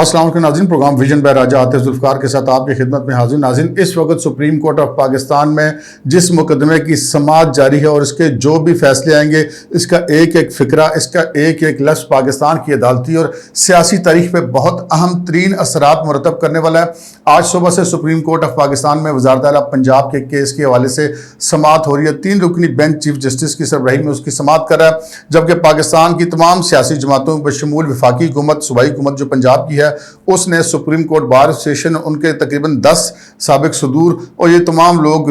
अस्सलाम वालेकुम नाज़रीन, प्रोग्राम विजन बाय राजा आतिफ ज़ुल्फ़िकार के साथ आपकी खिदमत में हाजिर। नाज़रीन, इस वक्त सुप्रीम कोर्ट ऑफ पाकिस्तान में जिस मुकदमे की समाअत जारी है और इसके जो भी फैसले आएंगे, इसका एक एक फ़िक्रा, इसका एक एक लफ्ज़ पाकिस्तान की अदालती और सियासी तारीख पर बहुत अहम तरीन असरात मुरतब करने वाला है। आज सुबह से सुप्रीम कोर्ट ऑफ पाकिस्तान में वज़ारत आला पंजाब के केस के हवाले से समाअत हो रही है। 3 रुकनी बेंच चीफ जस्टिस की सरबराही में उसकी समाअत कर रहा है, जबकि पाकिस्तान की तमाम सियासी जमातों बशमूल वफाकी हुकूमत, सूबाई हुकूमत जो पंजाब की है, उसने सुप्रीम कोर्ट बार एसोसिएशन, उनके तकरीबन 10 साबिक सदूर और ये तमाम लोग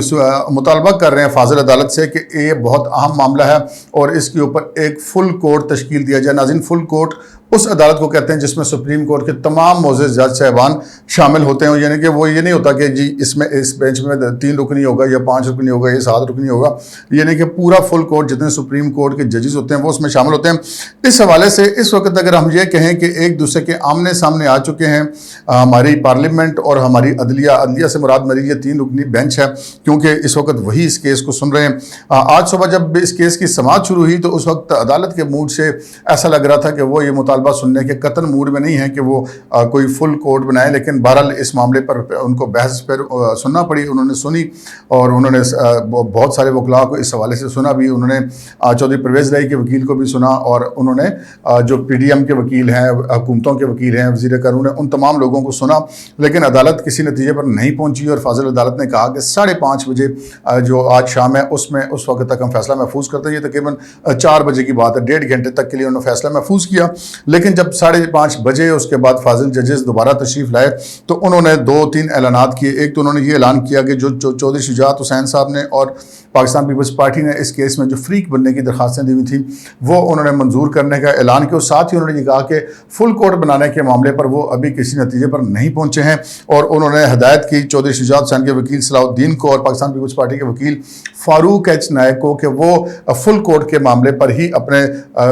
मुतालबा कर रहे हैं फाजिल अदालत से कि ये बहुत अहम मामला है और इसके ऊपर एक फुल कोर्ट तश्कील दिया जाए। नाज़रीन, फुल कोर्ट उस अदालत को कहते हैं जिसमें सुप्रीम कोर्ट के तमाम मोअज़्ज़ज़ जज साहबान शामिल होते हैं। यानी कि वो ये नहीं होता कि जी इसमें इस बेंच में 3 रुकनी होगा या 5 रुकनी होगा या 7 रुकनी होगा। यानी कि पूरा फुल कोर्ट, जितने सुप्रीम कोर्ट के जजेस होते हैं वो उसमें शामिल होते हैं। इस हवाले से इस वक्त अगर हम ये कहें कि एक दूसरे के आमने सामने आ चुके हैं हमारी पार्लियामेंट और हमारी अदलिया से मुराद मेरी ये 3 रुकनी बेंच है, क्योंकि इस वक्त वही इस केस को सुन रहे हैं। आज सुबह जब इस केस की समाअत शुरू हुई तो उस वक्त अदालत के मूड से ऐसा लग रहा था कि वो ये मुतालबा सुनने के कतन मूड में नहीं है कि वो कोई फुल कोर्ट बनाए। लेकिन बहरहाल इस मामले पर उनको बहस पर सुनना पड़ी। उन्होंने सुनी और उन्होंने बहुत सारे वकला को इस हवाले से सुना भी। उन्होंने चौधरी परवेज़ राही के वकील को भी सुना और उन्होंने जो PDM के वकील हैं, हुकूमतों के वकील हैं, वज़ीर कानून है, उन तमाम लोगों को सुना। लेकिन अदालत किसी नतीजे पर नहीं पहुंची और फाजिल अदालत ने कहा कि 5:30 बजे जो आज शाम है उसमें उस वक्त तक हम फैसला महफूज करते हैं। ये तकरीबन 4 बजे की बात है। 1.5 घंटे तक के लिए उन्होंने फैसला महफूज किया। लेकिन जब 5:30 बजे उसके बाद फाजिल जजेस दोबारा तशरीफ़ लाए तो उन्होंने 2-3 ऐलानात किए। एक तो उन्होंने ये ऐलान किया कि जो चौधरी शुजात हुसैन साहब ने और पाकिस्तान पीपल्स पार्टी ने इस केस में जो फ्रीक बनने की दरख्वास्तें दी हुई थी वो उन्होंने मंजूर करने का ऐलान किया। और साथ ही उन्होंने ये कहा कि फुल कोर्ट बनाने के मामले पर वो अभी किसी नतीजे पर नहीं पहुंचे हैं और उन्होंने हदायत की चौधरी शुजात हुसैन के वकील सलाहुद्दीन को और पाकिस्तान पीपल्स पार्टी के वकील फारूक एच नायक को कि वो फुल कोर्ट के मामले पर ही अपने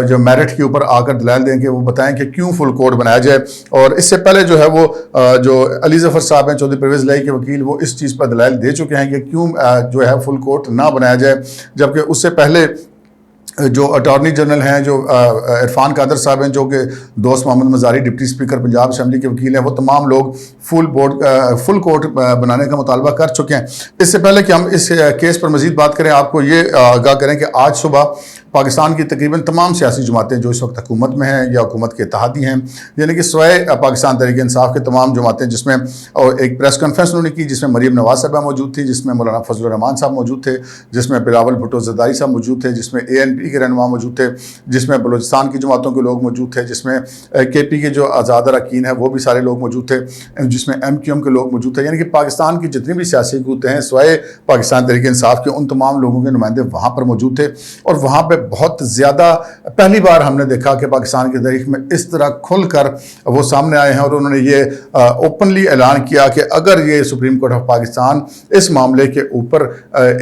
जो मेरिट के ऊपर आकर दलाल दें कि वो बताएं कि क्यों फुल कोर्ट बनाया जाए। और इससे पहले जो है वो जो अली ज़फ़र साहब हैं चौधरी परवेज़ राही के वकील, वो इस चीज़ पर दलाल दे चुके हैं कि क्यों जो है फुल कोर्ट ना बनाया जाए। जबकि उससे पहले जो अटॉर्नी जनरल हैं, जो इरफान कादर साहब हैं, जो कि Dost Mohammad Mazari deputy speaker Punjab assembly के वकील हैं, वो तमाम लोग फुल कोर्ट बनाने का मुतालबा कर चुके हैं। इससे पहले कि हम इस केस पर मज़ीद बात करें, आपको ये आगाह करें कि आज सुबह पाकिस्तान की तकरीबन तमाम सियासी जमातें जो इस वक्त हुकूमत में हैं या हुकूमत के इत्तेहादी हैं, यानी कि सवाए पाकिस्तान तहरीक इंसाफ के तमाम जमातें, जिसमें और एक प्रेस कॉन्फ्रेंस उन्होंने की जिसमें मरीम नवाज़ साहबा मौजूद थी, जिसमें मौलाना फजलुर रहमान साहब मौजूद थे, जिसमें बिलावल भुट्टो ज़रदारी साहब मौजूद थे, जिसमें ANP के रहनुमा मौजूद थे, जिसमें बलूचिस्तान की जमातों के लोग मौजूद थे, जिसमें KP के जो आज़ाद अरकान हैं वो भी सारे लोग मौजूद थे, जिसमें MQM के लोग मौजूद थे। यानी कि पाकिस्तान की जितनी भी सियासी कुतें हैं सवाए पाकिस्तान तहरीक इंसाफ के, उन तमाम लोगों के नुमाइंदे वहाँ पर मौजूद थे। और वहाँ पर बहुत ज़्यादा पहली बार हमने देखा कि पाकिस्तान की तारीख में इस तरह खुलकर वो सामने आए हैं और उन्होंने ये ओपनली ऐलान किया कि अगर ये सुप्रीम कोर्ट ऑफ पाकिस्तान इस मामले के ऊपर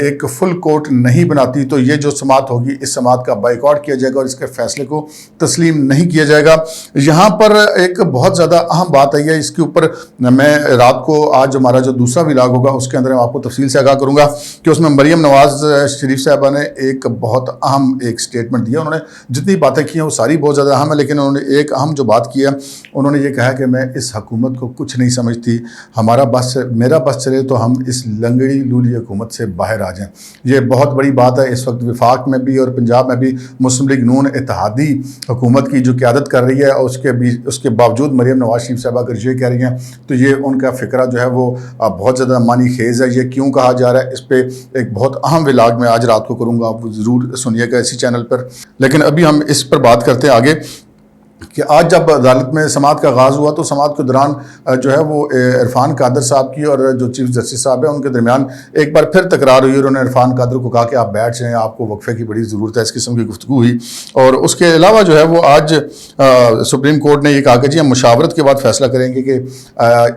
एक फुल कोर्ट नहीं बनाती तो ये जो समाअत होगी, इस समाअत का बाइकआउट किया जाएगा और इसके फैसले को तस्लीम नहीं किया जाएगा। यहाँ पर एक बहुत ज़्यादा अहम बात आई है, इसके ऊपर मैं रात को आज हमारा जो दूसरा व्लॉग होगा उसके अंदर मैं आपको तफसील से आगाह करूँगा कि उसमें मरीम नवाज़ शरीफ साहबा ने एक बहुत अहम एक स्टेटमेंट दिया। उन्होंने जितनी बातें की हैं वो सारी बहुत ज़्यादा अहम है, लेकिन उन्होंने एक अहम जो बात की है, उन्होंने ये कहा कि मैं इस हुकूमत को कुछ नहीं समझती, मेरा बस चले तो हम इस लंगड़ी लूली हुकूमत से बाहर आ जाएं। ये बहुत बड़ी बात है। इस वक्त वफाक में भी और पंजाब में भी मुस्लिम लीग नून इत्तेहादी हुकूमत की जो क़यादत कर रही है और उसके बावजूद मरीम नवाज़ शरीफ साहबा अगर ये कह रही हैं तो ये उनका फ़िक्रा जो है वो बहुत ज़्यादा मानी खेज़ है। ये क्यों कहा जा रहा है, इस पर एक बहुत अहम व्लॉग मैं आज रात को करूँगा, आप ज़रूर सुनिएगा इसी चैनल पर। लेकिन अभी हम इस पर बात करते हैं आगे कि आज जब अदालत में समाअत का आगाज़ हुआ तो समाअत के दौरान जो है वो इरफान कादर साहब की और जो चीफ जस्टिस साहब है उनके दरमियान एक बार फिर तकरार हुई। उन्होंने इरफान कादर को कहा कि आप बैठ जाएँ, आपको वक्फे की बड़ी ज़रूरत है, इस किस्म की गुफ्तगू हुई। और उसके अलावा जो है वो आज सुप्रीम कोर्ट ने यह कहा कि जी हम मुशावरत के बाद फैसला करेंगे कि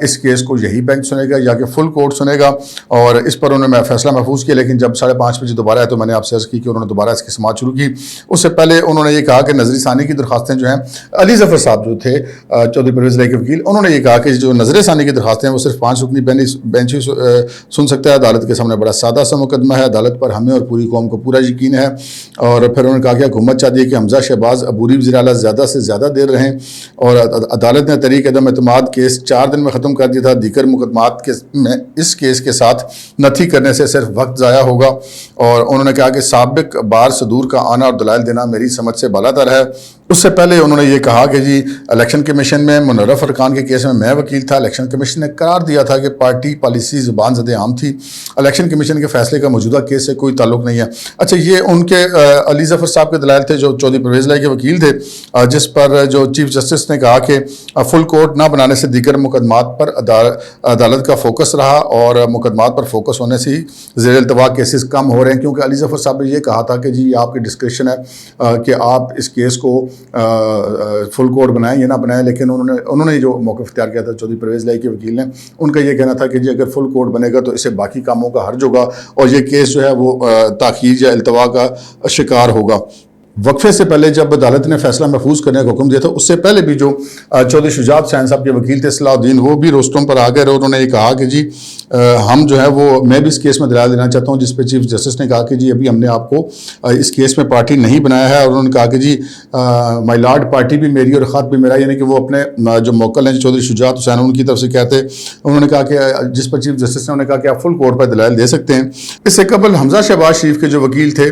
इस केस को यही बेंच सुनेगा या कि फुल कोर्ट सुनेगा। और इस पर उन्होंने फैसला महफूज किया। लेकिन जब 5:30 बजे दोबारा है तो मैंने आपसे अर्ज़ की कि उन्होंने दोबारा इसकी समाअत शुरू की। उससे पहले उन्होंने ये कहा कि नज़री सानी की दरख्वास्तें जो हैं अली ज़फ़र साहब जो थे चौधरी परवेज़ इलाही के वकील, उन्होंने ये कहा कि जो नज़र ثانی की दरखास्तें हैं वो सिर्फ 5 रुकनी बेंच ही सुन सकता है। अदालत के सामने बड़ा सादा सा मुकदमा है, अदालत पर हमें और पूरी कौम को पूरा यकीन है। और फिर उन्होंने कहा कि हुकूमत चाहती है कि हमजा शहबाज अबूरी वज़ीर आला ज़्यादा से ज़्यादा देर रहें, और अदालत ने तहरीक अदम एतमाद केस 4 दिन में ख़त्म कर दिया था। दीगर मुकदमात में इस केस के साथ नथी करने से सिर्फ वक्त ज़ाया होगा। और उन्होंने कहा कि साबिक बार सदूर का आना और दलाइल देना मेरी समझ से बालातर है। उससे पहले उन्होंने ये कहा कि जी इलेक्शन कमीशन में मुनर्रफ अरकान के केस में मैं वकील था। इलेक्शन कमीशन ने करार दिया था कि पार्टी पॉलिसी ज़ुबान ज़द आम थी। इलेक्शन कमीशन के फैसले का मौजूदा केस से कोई ताल्लुक नहीं है। अच्छा, ये उनके अली ज़फ़र साहब के दलाइल थे जो चौधरी परवेज़ इलाही के वकील थे, जिस पर जो चीफ जस्टिस ने कहा कि फुल कोर्ट ना बनाने से दीगर मुकदमात पर अदालत का फोकस रहा, और मुकदमात पर फोकस होने से ही ज़ेर इल्तवा केसेस कम हो रहे हैं। क्योंकि अली ज़फ़र साहब ने ये कहा था कि जी आपकी डिस्क्रिप्शन है कि आप इस केस को फुल कोर्ट बनाएं या ना बनाएं, लेकिन उन्होंने जो मौक़िफ़ इख्तियार किया था चौधरी परवेज़ इलाही के वकील ने, उनका ये कहना था कि जी अगर फुल कोर्ट बनेगा तो इससे बाकी कामों का हर्ज होगा और ये केस जो है वो ताख़ीर या इल्तवा का शिकार होगा। वक्फे से पहले जब अदालत ने फैसला महफूज करने का हुक्म दिया था, उससे पहले भी जो चौधरी शुजात हुसैन साहब के वकील थे सलाहुद्दीन, वो भी रोस्टरों पर आ गए और उन्होंने ये कहा कि जी हम जो है वो मैं भी इस केस में दलाल देना चाहता हूँ, जिस पे चीफ जस्टिस ने कहा कि जी अभी हमने आपको इस केस में पार्टी नहीं बनाया है। और उन्होंने कहा कि जी माय लॉर्ड पार्टी भी मेरी और ख़त भी मेरा, यानी कि वो अपने जो मोक्कल हैं चौधरी शुजात हुसैन उनकी तरफ से कहते। उन्होंने कहा कि जिस पर चीफ जस्टिस ने उन्होंने कहा कि आप फुल कोर्ट पर दलाल दे सकते हैं। इससे कबल हमजा शहबाज शरीफ के जो वकील थे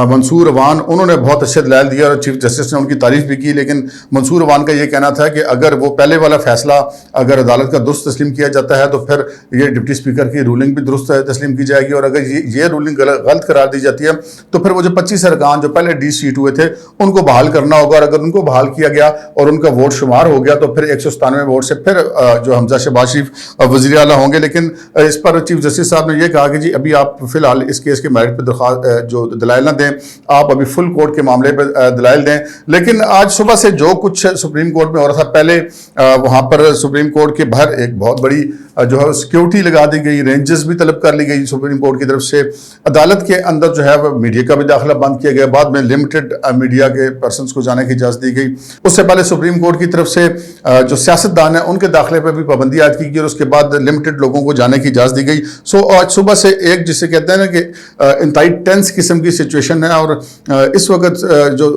मंसूर अवान, उन्होंने बहुत अच्छे दलाल दिया और चीफ जस्टिस ने उनकी तारीफ भी की। लेकिन मंसूर अवान का ये कहना था कि अगर वो पहले वाला फैसला अगर अदालत का दुरुस्त तस्लीम किया जाता है तो फिर ये डिप्टी स्पीकर की रूलिंग भी दुरुस्त तस्लीम की जाएगी, और अगर ये रूलिंग गलत करार दी जाती है तो फिर वो जो 25 अरकान जो पहले डी-सीट हुए थे उनको बहाल करना होगा। और अगर उनको बहाल किया गया और उनका वोट शुमार हो गया तो फिर 197 वोट से फिर जो हमजा शहबाज शरीफ वज़ीर आला होंगे। लेकिन इस पर चीफ जस्टिस साहब ने यह कहा कि जी अभी आप फिलहाल इस केस के मेरिट पर जो दलाइल ना दें, आप अभी फुल कोर्ट के मामले पर दलाइल दें। लेकिन आज सुबह से जो कुछ सुप्रीम कोर्ट में हो रहा था, पहले वहाँ पर सुप्रीम कोर्ट के बाहर एक बहुत बड़ी जो है सिक्योरिटी लगा दी गई, रेंजेस भी तलब कर ली गई सुप्रीम कोर्ट की तरफ से। अदालत के अंदर जो है वह मीडिया का भी दाखिला बंद किया गया, बाद में लिमिटेड मीडिया के पर्सनस को जाने की इजाज़त दी गई। उससे पहले सुप्रीम कोर्ट की तरफ से जो सियासतदान है उनके दाखिले पर भी पाबंदी आयद की गई और उसके बाद लिमिटेड लोगों को जाने की इजाज़त दी गई। सो आज सुबह से एक जिसे कहते हैं ना कि इंतहाई टेंस किस्म की सिचुएशन है, और इस वक्त जो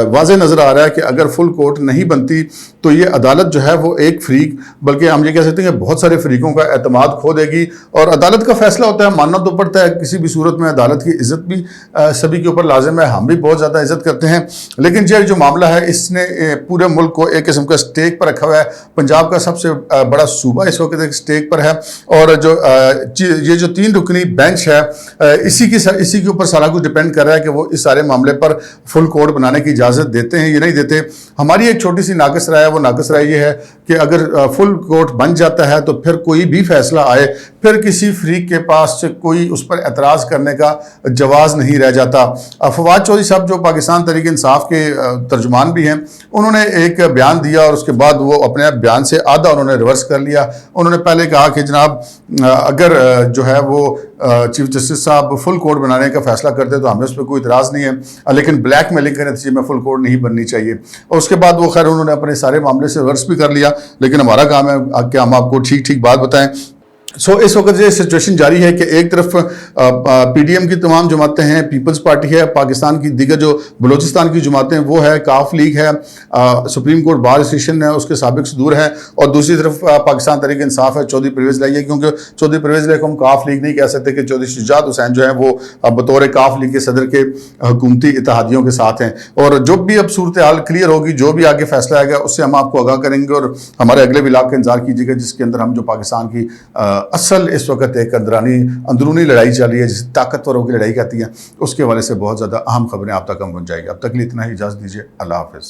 वाज़े नज़र आ रहा है कि अगर फुल कोर्ट नहीं बनती तो ये अदालत जो है वो एक फ्रीक, बल्कि हम ये कह सकते हैं कि बहुत सारे फ्रीकों का एतमाद खो देगी। और अदालत का फैसला होता है, मानना तो पड़ता है किसी भी सूरत में। अदालत की इज़्ज़त भी सभी के ऊपर लाजिम है, हम भी बहुत ज़्यादा इज़्ज़त करते हैं। लेकिन ये जो मामला है इसने पूरे मुल्क को एक किस्म का स्टेक पर रखा हुआ है। पंजाब का सबसे बड़ा सूबा इस वक्त एक स्टेक पर है, और जो ये जो 3 रुकनी बेंच है इसी के ऊपर सारा कुछ डिपेंड कर रहा है कि वो इस सारे मामले पर फुल कोर्ट बनाने की इजाज़त देते हैं या नहीं देते। हमारी एक छोटी सी नाक़िस राय है, वो नाक़िस राय ये है कि अगर फुल कोर्ट बन जाता है तो फिर कोई भी फैसला आए फिर किसी फ्रीक के पास से कोई उस पर एतराज़ करने का जवाज़ नहीं रह जाता। फवाद चौधरी साहब जो पाकिस्तान तहरीक इंसाफ के तर्जुमान भी हैं, उन्होंने एक बयान दिया और उसके बाद वो अपने बयान से आधा उन्होंने रिवर्स कर लिया। उन्होंने पहले कहा कि जनाब अगर जो है वो चीफ जस्टिस साहब फुल कोर्ट बनाने का फैसला करते तो हमें उस पर कोई इतराज़ नहीं है, लेकिन ब्लैक मेलिंग के नतीजे में फुल कोर्ट नहीं बननी चाहिए। और उसके बाद वो खैर उन्होंने अपने सारे मामले से रिवर्स भी कर लिया, लेकिन हमारा काम है कि हम आपको ठीक ठीक बात बताएं। सो इस वक्त ये सिचुएशन जारी है कि एक तरफ पीडीएम की तमाम जमातें हैं, पीपल्स पार्टी है, पाकिस्तान की दीगर जो बलूचिस्तान की जमातें वो है, काफ लीग है, सुप्रीम कोर्ट बार एसोसिएशन है उसके साबिक सदूर हैं, और दूसरी तरफ पाकिस्तान तहरीक इंसाफ है, चौधरी परवेज़ इलाही है। क्योंकि चौधरी परवेज़ इलाही को हम काफ लीग नहीं कह सकते कि चौधरी शुजात हुसैन जो है वो बतौर काफ लीग के सदर के हुकूमती इत्तेहादियों के साथ हैं। और जो भी अब सूरत हाल क्लियर होगी, जो भी आगे फैसला आएगा उससे हम आपको आगाह करेंगे, और हमारे अगले व्लॉग का इंतजार कीजिएगा जिसके अंदर हम जो पाकिस्तान की असल इस वक्त एक अंदरूनी लड़ाई चल रही है जिसे ताकतवरों की लड़ाई कहती है, उसके हवाले से बहुत ज़्यादा अहम खबरें आप तक हम पहुँच जाएगी। अब तक के लिए इतना ही, इजाज़त दीजिए। अल्लाह हाफ़िज़।